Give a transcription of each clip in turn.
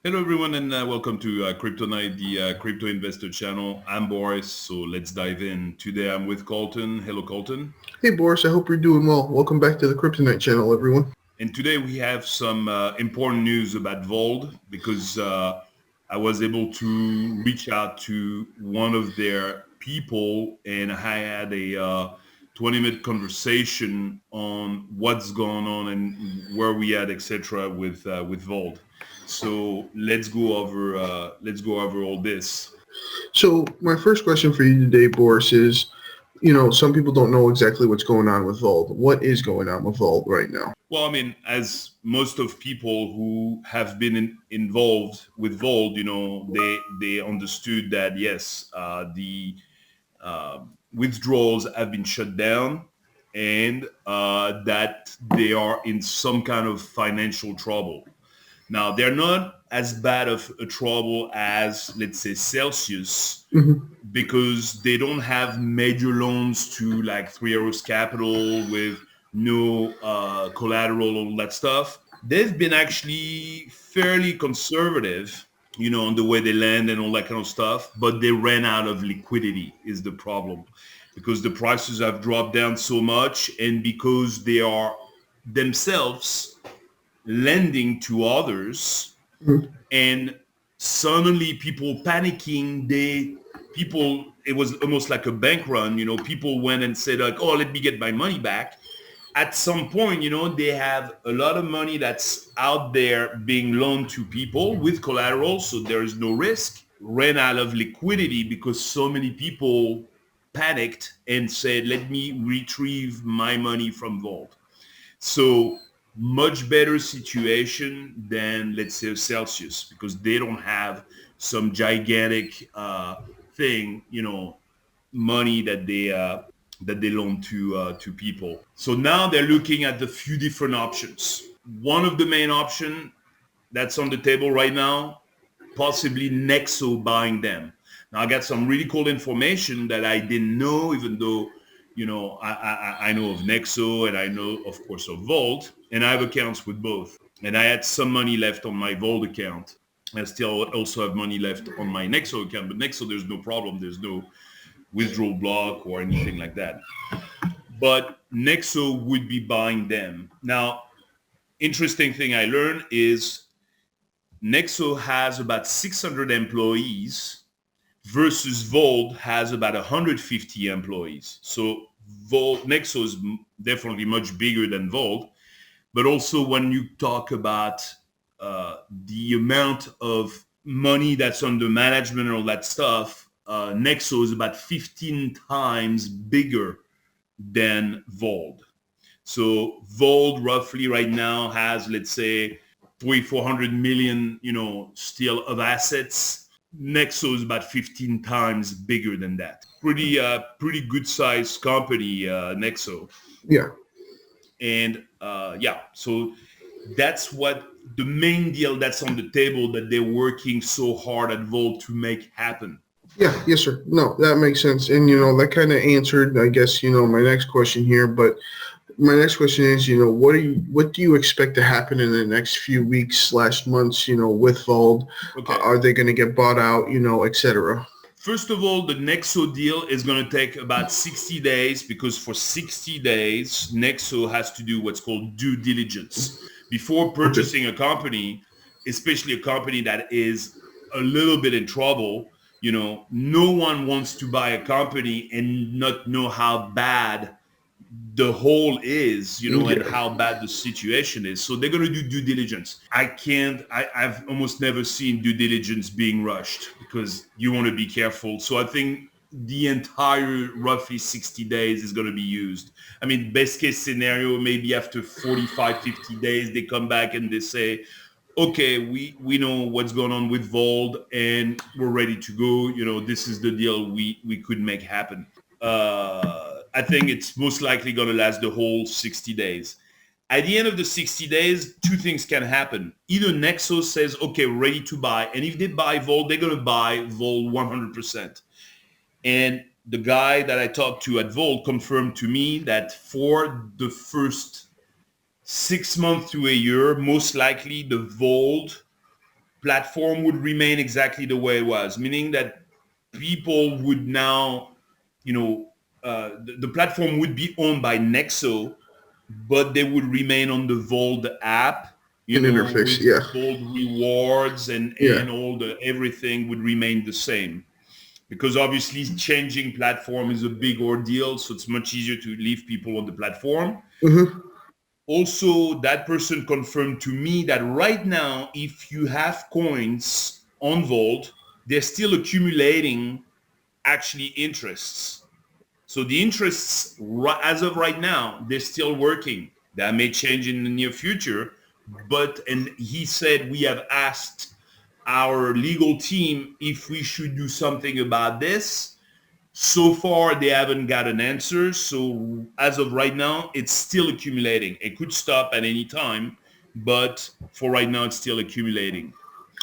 Hello, everyone, and welcome to Crypto Night, the crypto investor channel. I'm Boris, so let's dive in. Today, I'm with Colton. Hello, Colton. Hey Boris, I hope you're doing well. Welcome back to the Kryptonite channel, everyone. And today, we have some important news about Vauld because I was able to reach out to one of their people, and I had a 20-minute conversation on what's going on and where we at, etc. With Vauld. So let's go over all this. So my first question for you today, Boris, is, some people don't know exactly what's going on with Vauld. What is going on with Vauld right now? Well, I mean, as most of people who have been involved with Vauld, they understood that yes, the withdrawals have been shut down, and that they are in some kind of financial trouble. Now, they're not as bad of a trouble as, let's say, Celsius, Hmm. because they don't have major loans to like Three Arrows Capital with no collateral, all that stuff. They've been actually fairly conservative, on the way they lend and all that kind of stuff, but they ran out of liquidity is the problem because the prices have dropped down so much and because they are themselves lending to others, and suddenly people panicking, it was almost like a bank run. People went and said like, oh, let me get my money back. At some point, they have a lot of money that's out there being loaned to people with collateral, so there is no risk. Ran out of liquidity because so many people panicked and said, let me retrieve my money from Vault. So much better situation than, let's say, Celsius, because they don't have some gigantic thing, money that they loan to people. So now they're looking at the few different options. One of the main option that's on the table right now, possibly Nexo buying them. Now I got some really cool information that I didn't know, even though I know of Nexo and I know, of course, of Vault, and I have accounts with both. And I had some money left on my Vault account. I still also have money left on my Nexo account, but Nexo, there's no problem. There's no withdrawal block or anything like that. But Nexo would be buying them. Now, interesting thing I learned is Nexo has about 600 employees versus Vault has about 150 employees. So Nexo is definitely much bigger than Vault. But also when you talk about the amount of money that's under management and all that stuff, Nexo is about 15 times bigger than Vault. So Vault roughly right now has, let's say, 400 million, still of assets. Nexo is about 15 times bigger than that. Pretty good sized company, Nexo. Yeah, And so that's what the main deal that's on the table that they're working so hard at Volt to make happen. yeah, yes, sir. No, that makes sense. And, that kind of answered, I guess, my next question here. But my next question is, what do you expect to happen in the next few weeks slash months, with Vault? Okay. Are they going to get bought out, et cetera? First of all, the Nexo deal is going to take about 60 days because for 60 days, Nexo has to do what's called due diligence. Before Okay. purchasing a company, especially a company that is a little bit in trouble, no one wants to buy a company and not know how bad the whole is, and Yeah. how bad the situation is. So they're going to do due diligence. I've almost never seen due diligence being rushed because you want to be careful. So I think the entire roughly 60 days is going to be used. I mean, best case scenario, maybe after 45, 50 days, they come back and they say, okay, we know what's going on with Vault and we're ready to go. This is the deal we could make happen. I think it's most likely going to last the whole 60 days. At the end of the 60 days, two things can happen. Either Nexo says, okay, ready to buy. And if they buy Vault, they're going to buy Vault 100%. And the guy that I talked to at Vault confirmed to me that for the first 6 months to a year, most likely the Vault platform would remain exactly the way it was, meaning that people would now, the platform would be owned by Nexo, but they would remain on the Vauld app, An interface. with Yeah. Vauld rewards Yeah. and all the everything would remain the same. Because obviously changing platform is a big ordeal, so it's much easier to leave people on the platform. Mm-hmm. Also, that person confirmed to me that right now, if you have coins on Vault, they're still accumulating actually interests. So the interests, as of right now, they're still working. That may change in the near future. And he said, we have asked our legal team if we should do something about this. So far, they haven't got an answer. So as of right now, it's still accumulating. It could stop at any time, but for right now, it's still accumulating.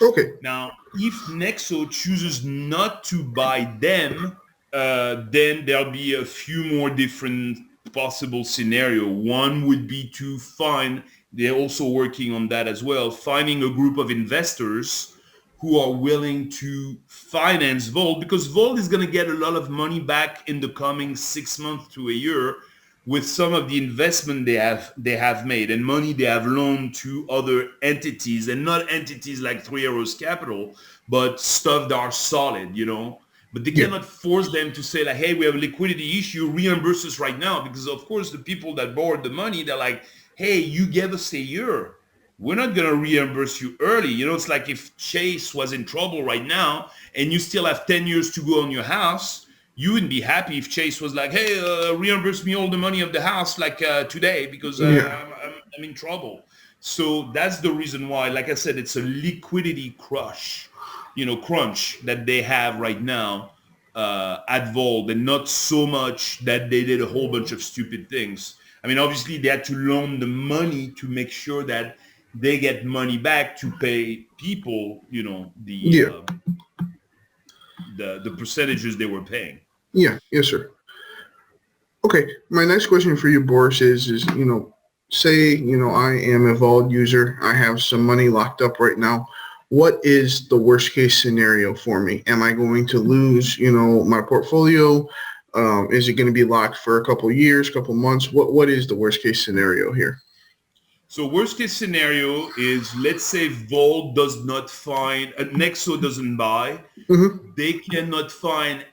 Okay. Now, if Nexo chooses not to buy them, then there'll be a few more different possible scenario. One would be to find, they're also working on that as well, finding a group of investors who are willing to finance Vault, because Vault is going to get a lot of money back in the coming 6 months to a year with some of the investment they have made and money they have loaned to other entities, and not entities like Three Arrows Capital, but stuff that are solid, But they Yeah. cannot force them to say like, hey, we have a liquidity issue, reimburse us right now. Because of course the people that borrowed the money, they're like, hey, you gave us a year. We're not going to reimburse you early. It's like if Chase was in trouble right now and you still have 10 years to go on your house, you wouldn't be happy if Chase was like, hey, reimburse me all the money of the house like today, because Yeah. I'm in trouble. So that's the reason why, like I said, it's a liquidity crunch that they have right now at Vault, and not so much that they did a whole bunch of stupid things. I mean, obviously they had to loan the money to make sure that they get money back to pay people, Yeah. the percentages they were paying. Yeah. Yes, sir. Okay. My next question for you, Boris, is say I am a Vault user. I have some money locked up right now. What is the worst case scenario for me? Am I going to lose my portfolio? Is it going to be locked for a couple years, couple months? What is the worst case scenario here? So worst case scenario is, let's say Vault does not find, Nexo doesn't buy, Mm-hmm. they cannot find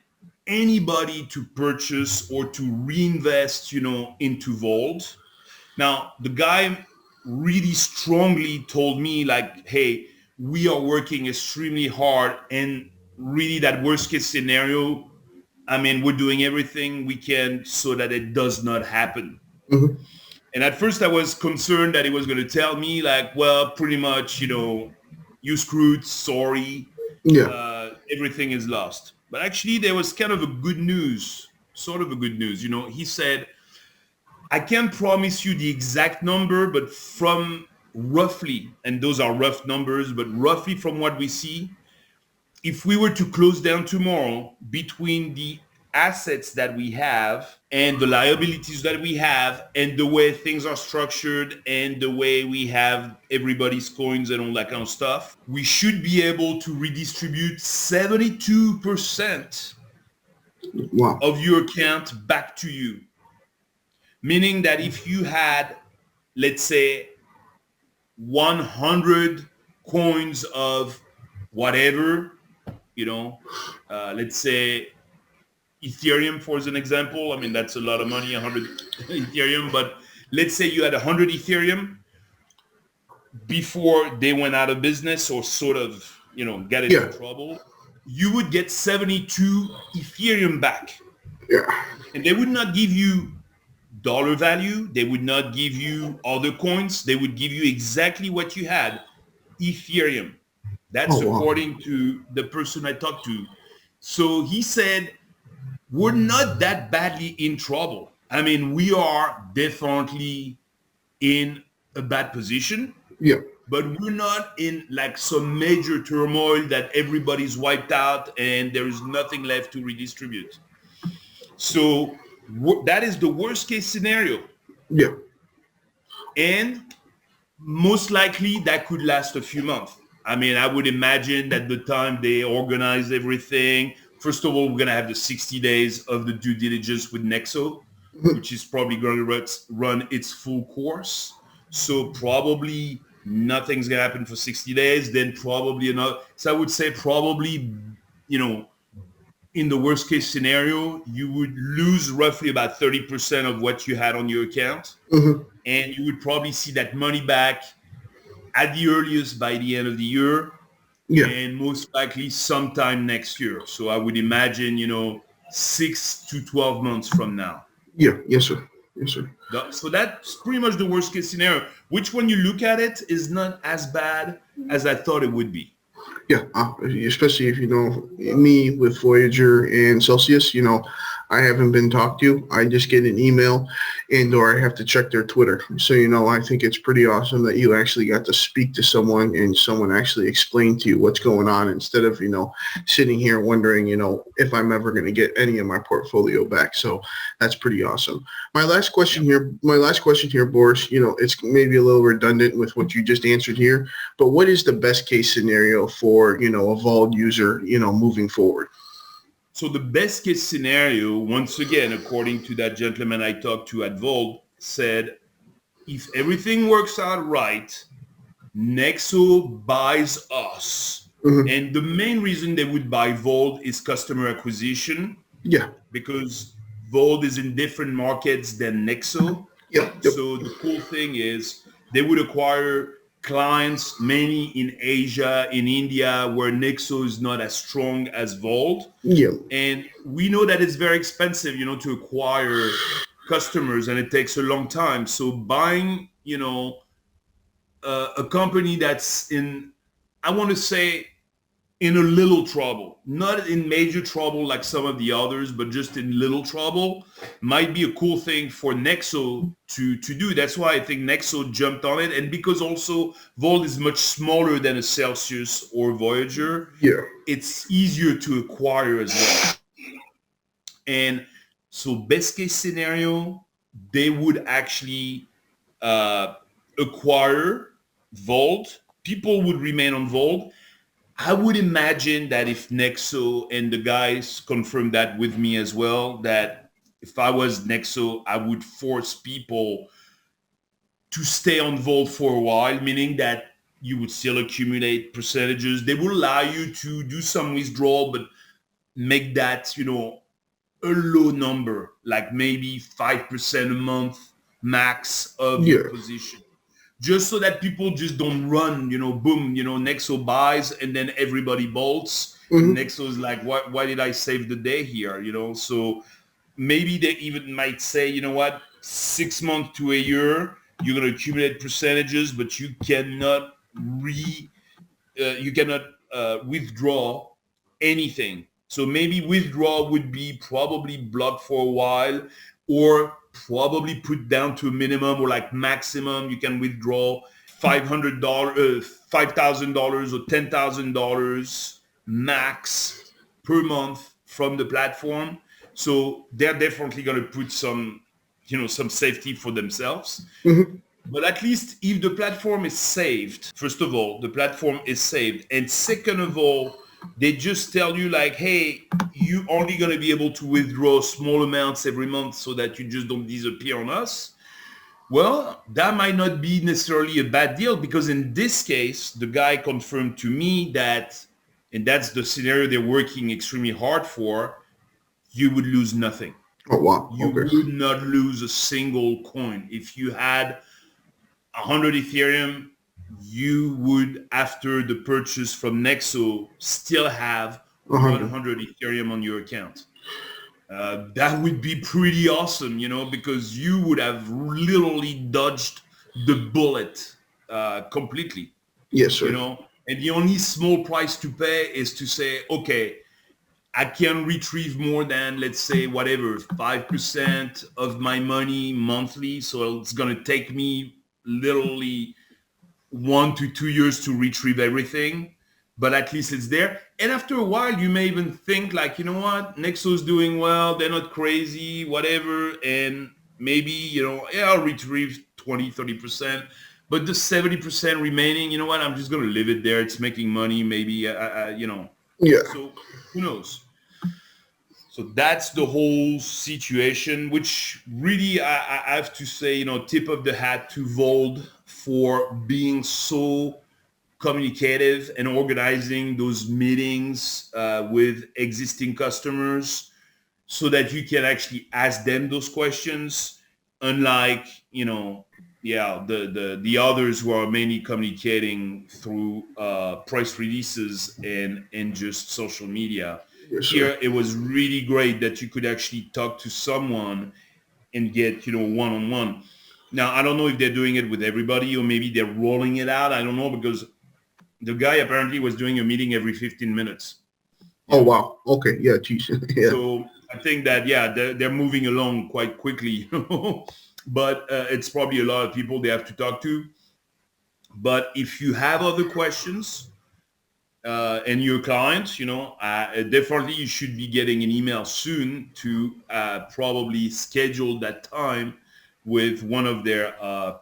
anybody to purchase or to reinvest, into Vault. Now, the guy really strongly told me like, hey, we are working extremely hard, and really that worst case scenario, I mean, we're doing everything we can so that it does not happen. Mm-hmm. And at first I was concerned that he was going to tell me like, well, pretty much, you screwed, sorry, Yeah. everything is lost. But actually there was kind of a good news, sort of a good news. He said, I can't promise you the exact number, but from roughly, and those are rough numbers, but roughly from what we see, if we were to close down tomorrow, between the assets that we have and the liabilities that we have and the way things are structured and the way we have everybody's coins and all that kind of stuff, we should be able to redistribute 72% Wow. of your account back to you. Meaning that if you had, let's say, 100 coins of whatever, let's say Ethereum, for an example. I mean, that's a lot of money, 100 Ethereum. But let's say you had 100 Ethereum before they went out of business or sort of, got into trouble. You would get 72 Ethereum back. Yeah. And they would not give you dollar value. They would not give you other coins. They would give you exactly what you had, Ethereum. That's according to the person I talked to. So he said, we're not that badly in trouble. I mean, we are definitely in a bad position. Yeah. But we're not in like some major turmoil that everybody's wiped out and there is nothing left to redistribute. So that is the worst case scenario. Yeah. And most likely that could last a few months. I mean, I would imagine that the time they organize everything, first of all, we're going to have the 60 days of the due diligence with Nexo, Mhm. which is probably going to run its full course. So probably nothing's going to happen for 60 days. Then probably another. So I would say probably, you know, in the worst case scenario, you would lose roughly about 30% of what you had on your account. Mhm. And you would probably see that money back at the earliest by the end of the year Yeah. and most likely sometime next year. So I would imagine, 6 to 12 months from now. Yeah. Yes, sir. Yes, sir. So that's pretty much the worst case scenario, which when you look at it is not as bad as I thought it would be. Yeah, especially if you know me with Voyager and Celsius, I haven't been talked to. I just get an email and or I have to check their Twitter. So, I think it's pretty awesome that you actually got to speak to someone and someone actually explained to you what's going on instead of, sitting here wondering, if I'm ever going to get any of my portfolio back. So that's pretty awesome. My last question here, Boris, it's maybe a little redundant with what you just answered here, but what is the best case scenario for, a Vauld user, moving forward? So the best case scenario, once again, according to that gentleman I talked to at Vauld, said if everything works out right, Nexo buys us. Hmm. And the main reason they would buy Vauld is customer acquisition Yeah. because Vauld is in different markets than Nexo. Yep. Yep. So the cool thing is they would acquire clients mainly in Asia, in India, where Nexo is not as strong as Vauld. Yeah. And we know that it's very expensive, to acquire customers and it takes a long time. So buying, a company that's in, I want to say, in a little trouble, not in major trouble like some of the others, but just in little trouble, might be a cool thing for Nexo to do. That's why I think Nexo jumped on it. And because also Vault is much smaller than a Celsius or Voyager, Yeah. it's easier to acquire as well. And so best case scenario, they would actually acquire Vault. People would remain on Vault. I would imagine that if Nexo and the guys confirm that with me as well, that if I was Nexo, I would force people to stay on Vault for a while, meaning that you would still accumulate percentages. They will allow you to do some withdrawal, but make that, a low number, like maybe 5% a month max of your Yeah. position. Just so that people just don't run, boom, Nexo buys and then everybody bolts. And Hmm. Nexo is like, why did I save the day here? So maybe they even might say, you know what, 6 months to a year, you're going to accumulate percentages, but you cannot withdraw anything. So maybe withdrawal would be probably blocked for a while or probably put down to a minimum or like maximum you can withdraw $500, $5,000 or $10,000 max per month from the platform. So they're definitely going to put some safety for themselves. Hmm. But at least if the platform is saved, first of all, the platform is saved. And second of all, they just tell you like, hey, you only going to be able to withdraw small amounts every month so that you just don't disappear on us. Well, that might not be necessarily a bad deal because in this case, the guy confirmed to me that, and that's the scenario they're working extremely hard for, you would lose nothing. Oh, wow. You Okay. would not lose a single coin. If you had 100 Ethereum, you would, after the purchase from Nexo, still have 100. 100 Ethereum on your account. That would be pretty awesome, because you would have literally dodged the bullet completely, Yes, sir. And the only small price to pay is to say, okay, I can retrieve more than, let's say, whatever, 5% of my money monthly. So it's going to take me literally 1 to 2 years to retrieve everything, but at least it's there. And after a while, you may even think like, you know what, Nexo's doing well. They're not crazy, whatever. And maybe, yeah, I'll retrieve 20, 30%. But the 70% remaining, you know what? I'm just going to leave it there. It's making money, maybe, you know. Yeah. So who knows? So that's the whole situation, which really I have to say, you know, tip of the hat to Vauld for being so communicative and organizing those meetings with existing customers so that you can actually ask them those questions, unlike, you know, yeah, the others who are mainly communicating through press releases and just social media. Yes, sir. Here it was really great that you could actually talk to someone and get, you know, one-on-one. Now I don't know if they're doing it with everybody or maybe they're rolling it out. I don't know, because the guy apparently was doing a meeting every 15 minutes, you Oh know. wow. Okay. Yeah. Geez. Yeah. So I think that, yeah, they're moving along quite quickly, you know. But it's probably a lot of people they have to talk to. But if you have other questions and your clients, you know, definitely you should be getting an email soon to probably schedule that time with one of their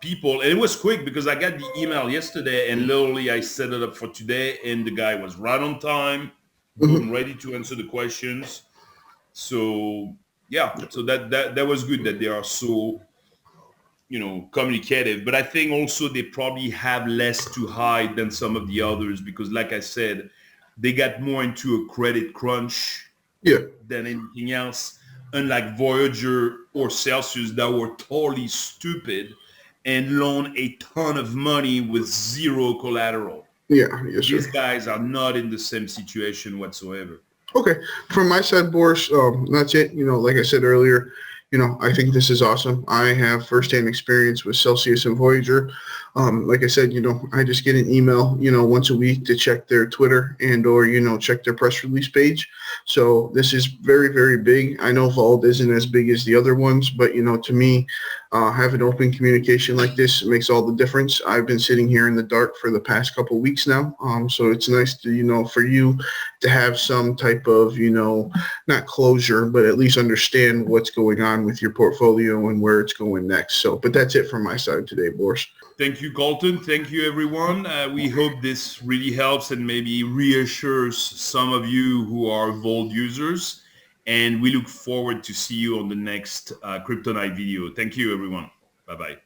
people. And it was quick because I got the email yesterday and literally I set it up for today and the guy was right on time, Mhm. boom, ready to answer the questions. So yeah, so that was good that they are so, you know, communicative. But I think also they probably have less to hide than some of the others because, like I said, they got more into a credit crunch Yeah. than anything else. Unlike Voyager or Celsius that were totally stupid and loan a ton of money with zero collateral. Yeah. Yes, These sir. guys are not in the same situation whatsoever. Okay. From my side, Boris, that's it. You know, like I said earlier, you know, I think this is awesome. I have firsthand experience with Celsius and Voyager. Like I said, you know, I just get an email, you know, once a week to check their Twitter and or, you know, check their press release page. So this is very, very big. I know Vault isn't as big as the other ones, but, you know, to me, having open communication like this makes all the difference. I've been sitting here in the dark for the past couple of weeks now. So it's nice to, you know, for you to have some type of, you know, not closure, but at least understand what's going on with your portfolio and where it's going next. So, but that's it from my side today, Boris. Thank you, Colton. Thank you, everyone. We hope this really helps and maybe reassures some of you who are Vault users. And we look forward to see you on the next Crypto Night video. Thank you, everyone. Bye-bye.